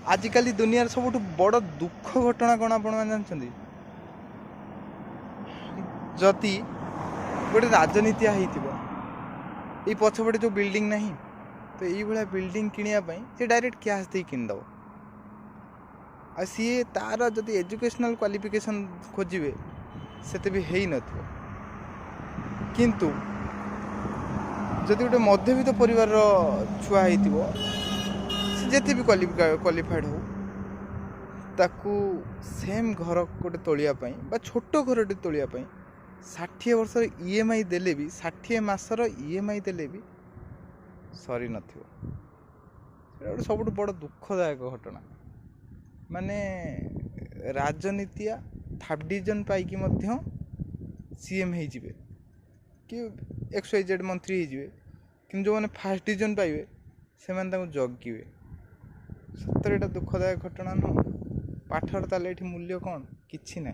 आजिकल दुनिया सब बड़ दुख घटना कौन आप जानते जदि गोटे राजनीति होती पछपटे जो बिल्डिंग नहीं तो ये बिल्डिंग किणापी से डायरेक्ट कैश दे किनदब आ सी तार जदि एजुकेशनल क्वालिफिकेशन खोजे से भी है न किंतु जदि गोटे मध्यवित्त परिवार छुआ होते भी क्वालिफाइड हो ताकू सेम घर गोटे तोलियापाई छोट घर तोलियापाई 60 वर्ष EMI देले भी 60 मासर EMI देले भी सरी नथिबो गोटे सब बड़ दुखदायक घटना माने राजनीतिया 3rd डिविजन पाइकी मध्य CM हो जिवे कि XYZ मंत्री हो कि जो मैंने 1st डिविजन पाइबे से माने जगिवे सतरे दुखदायक घटना न पाठर ताले मूल्य कौन किछि ना।